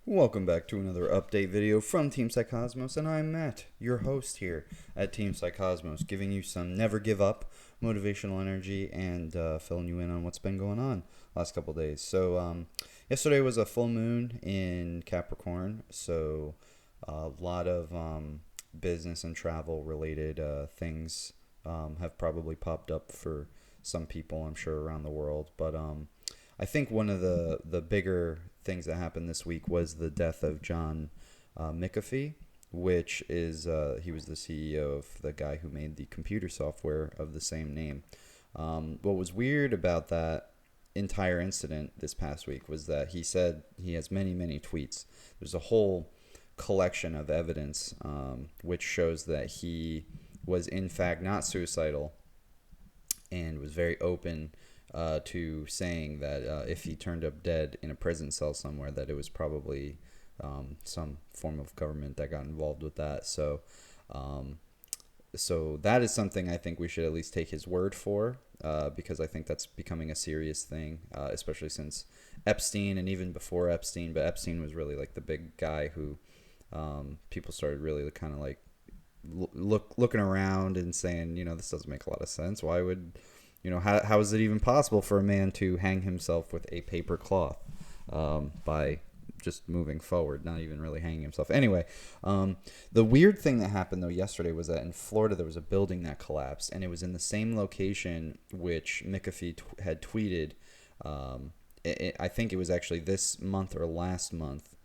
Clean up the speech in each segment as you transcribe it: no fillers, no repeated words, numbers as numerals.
Welcome back to another update video from Team Psycosmos, and I'm Matt, your host here at Team Psycosmos, giving you some never give up motivational energy and filling you in on what's been going on last couple days. So yesterday was a full moon in Capricorn, so a lot of business and travel related things have probably popped up for some people, I'm sure, around the world. But I think one of the bigger things that happened this week was the death of John Mcafee, which is he was the CEO of the guy who made the computer software of the same name. What was weird about that entire incident this past week was that he said he has many tweets. There's a whole collection of evidence which shows that he was in fact not suicidal and was very open to saying that if he turned up dead in a prison cell somewhere, that it was probably some form of government that got involved with that. So that is something I think we should at least take his word for, because I think that's becoming a serious thing, especially since Epstein and even before Epstein. But Epstein was really like the big guy who people started really kind of like looking around and saying, this doesn't make a lot of sense. Why would how is it even possible for a man to hang himself with a paper cloth by just moving forward, not even really hanging himself? Anyway, the weird thing that happened, though, yesterday was that in Florida there was a building that collapsed, and it was in the same location which Mcafee had tweeted. I think it was actually this month or last month.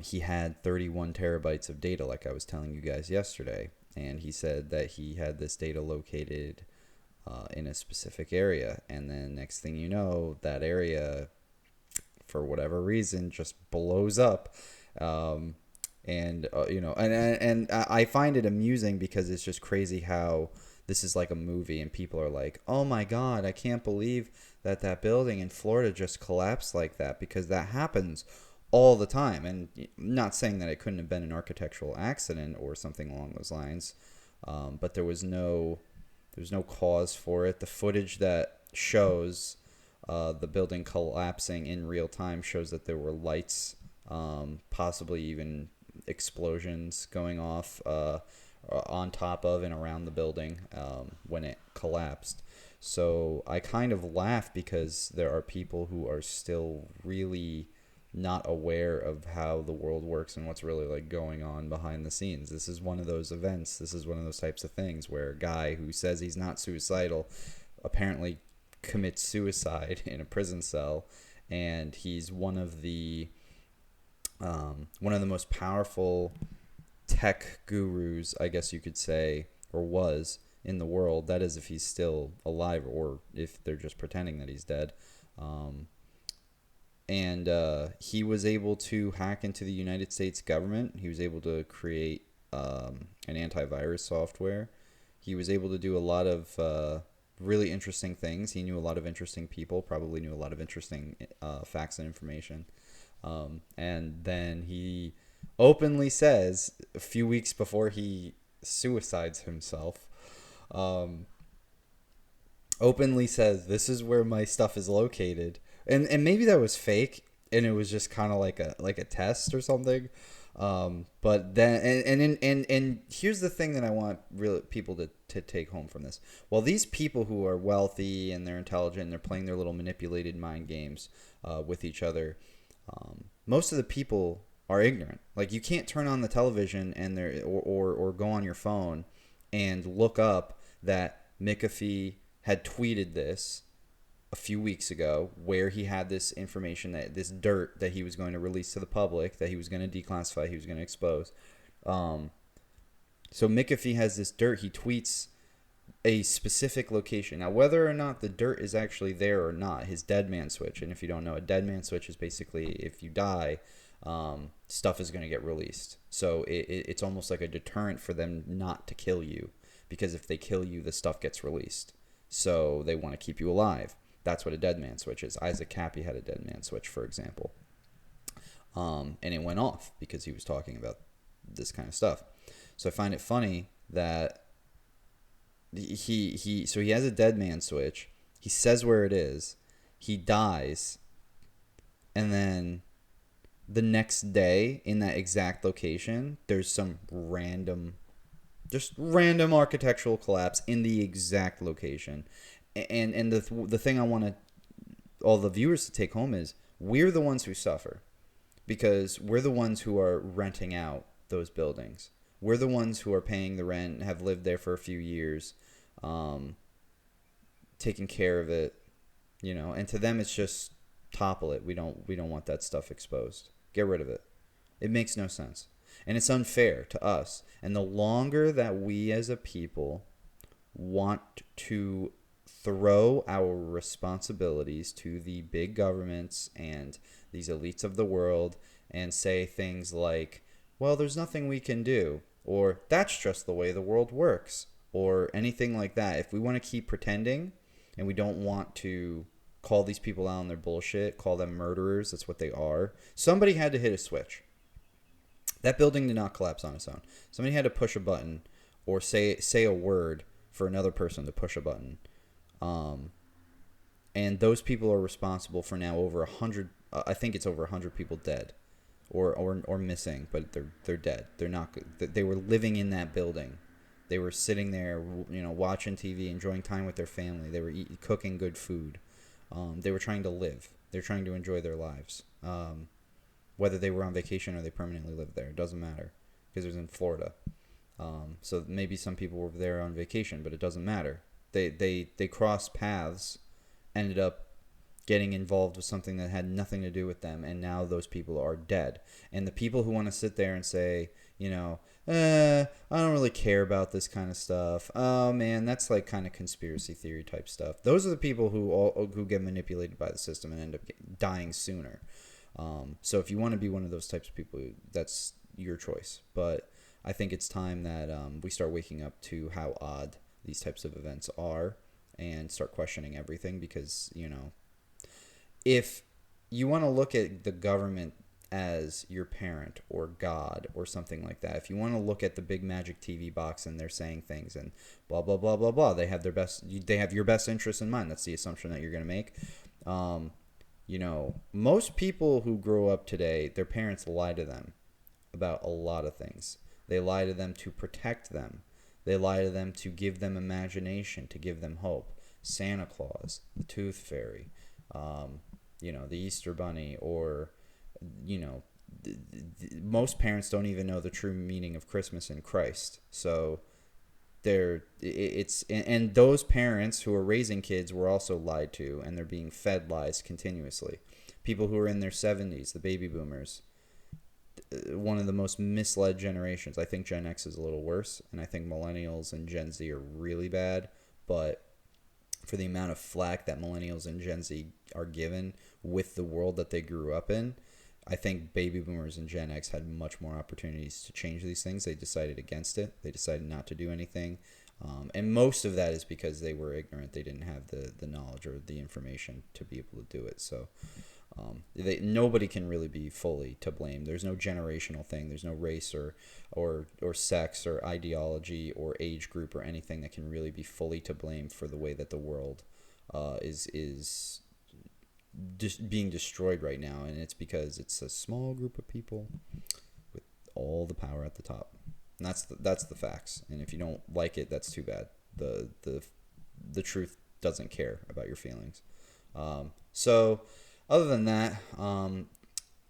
He had 31 terabytes of data, like I was telling you guys yesterday, and he said that he had this data located in a specific area, and then next thing you know, that area, for whatever reason, just blows up. And I find it amusing because it's just crazy how this is like a movie, and people are like, "Oh my God, I can't believe that building in Florida just collapsed like that," because that happens all the time. And I'm not saying that it couldn't have been an architectural accident or something along those lines, but there's no cause for it. The footage that shows the building collapsing in real time shows that there were lights, possibly even explosions going off on top of and around the building when it collapsed. So I kind of laugh because there are people who are still really not aware of how the world works and what's really like going on behind the scenes. This is one of those events. This is one of those types of things where a guy who says he's not suicidal apparently commits suicide in a prison cell, and he's one of the most powerful tech gurus, I guess you could say, or was in the world. That is, if he's still alive or if they're just pretending that he's dead. And he was able to hack into the United States government. He was able to create an antivirus software. He was able to do a lot of really interesting things. He knew a lot of interesting people, probably knew a lot of interesting facts and information. And then he openly says, a few weeks before he suicides himself, openly says, "This is where my stuff is located." And maybe that was fake, and it was just kind of like a test or something. But then and here's the thing that I want real people to take home from this. Well, these people who are wealthy and they're intelligent and they're playing their little manipulated mind games with each other, most of the people are ignorant. Like, you can't turn on the television and or go on your phone and look up that Mcafee had tweeted this a few weeks ago, where he had this information, that this dirt that he was going to release to the public, that he was going to declassify, he was going to expose. So Mcafee has this dirt. He tweets a specific location. Now, whether or not the dirt is actually there or not, his dead man switch. And if you don't know, a dead man switch is basically, if you die, stuff is going to get released. So it's almost like a deterrent for them not to kill you, because if they kill you, the stuff gets released. So they want to keep you alive. That's what a dead man switch is. Isaac Cappy had a dead man switch, for example. And it went off because he was talking about this kind of stuff. So I find it funny that he has a dead man switch. He says where it is. He dies. And then the next day in that exact location, there's some random, just random architectural collapse in the exact location. And the thing I want all the viewers to take home is we're the ones who suffer, because we're the ones who are renting out those buildings. We're the ones who are paying the rent, have lived there for a few years, taking care of it, and to them it's just topple it. We don't want that stuff exposed. Get rid of it. It makes no sense. And it's unfair to us. And the longer that we as a people want to throw our responsibilities to the big governments and these elites of the world and say things like, well, there's nothing we can do, or that's just the way the world works, or anything like that. If we want to keep pretending and we don't want to call these people out on their bullshit, call them murderers, that's what they are. Somebody had to hit a switch. That building did not collapse on its own. Somebody had to push a button or say a word for another person to push a button. And those people are responsible for now over 100, I think it's over 100 people dead or missing, but they're dead. They're not good. They were living in that building. They were sitting there, watching TV, enjoying time with their family. They were cooking good food. They were trying to live. They're trying to enjoy their lives. Whether they were on vacation or they permanently lived there, it doesn't matter, because it was in Florida. So maybe some people were there on vacation, but it doesn't matter. They crossed paths, ended up getting involved with something that had nothing to do with them, and now those people are dead. And the people who want to sit there and say, I don't really care about this kind of stuff. Oh man, that's like kind of conspiracy theory type stuff. Those are the people who get manipulated by the system and end up dying sooner. So if you want to be one of those types of people, that's your choice. But I think it's time that we start waking up to how odd these types of events are and start questioning everything, because, if you want to look at the government as your parent or God or something like that, if you want to look at the big magic TV box and they're saying things and blah, blah, blah, blah, blah, they have your best interests in mind. That's the assumption that you're going to make. Most people who grow up today, their parents lie to them about a lot of things. They lie to them to protect them. They lie to them to give them imagination, to give them hope. Santa Claus, the Tooth Fairy, the Easter Bunny, or, most parents don't even know the true meaning of Christmas and Christ. So and those parents who are raising kids were also lied to, and they're being fed lies continuously. People who are in their 70s, the baby boomers, one of the most misled generations. I think Gen X is a little worse, and I think millennials and Gen Z are really bad, but for the amount of flack that millennials and Gen Z are given with the world that they grew up in, I think baby boomers and Gen X had much more opportunities to change these things. They decided against it. They decided not to do anything. And most of that is because they were ignorant. They didn't have the knowledge or the information to be able to do it. So nobody can really be fully to blame. There's no generational thing. There's no race or sex or ideology or age group or anything that can really be fully to blame for the way that the world is just being destroyed right now. And it's because it's a small group of people with all the power at the top. And that's the facts. And if you don't like it, that's too bad. The truth doesn't care about your feelings. So other than that,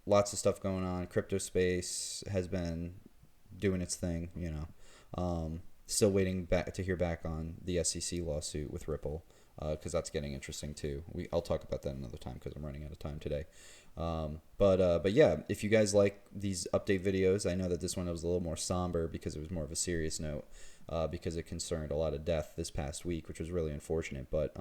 lots of stuff going on. Crypto space has been doing its thing, Still waiting to hear back on the SEC lawsuit with Ripple, because that's getting interesting too. I'll talk about that another time because I'm running out of time today. But yeah, if you guys like these update videos, I know that this one was a little more somber because it was more of a serious note, because it concerned a lot of death this past week, which was really unfortunate. But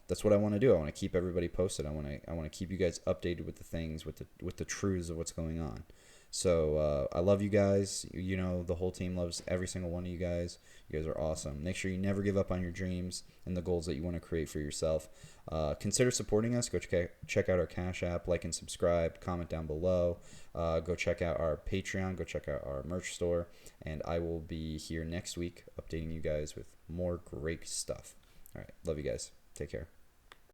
that's what I want to do. I want to keep everybody posted. I want to keep you guys updated with the things, with the truths of what's going on. So I love you guys. The whole team loves every single one of you guys. You guys are awesome. Make sure you never give up on your dreams and the goals that you want to create for yourself. Consider supporting us. Go check out our Cash App, like and subscribe, comment down below. Go check out our Patreon. Go check out our merch store. And I will be here next week updating you guys with more great stuff. All right. Love you guys. Take care.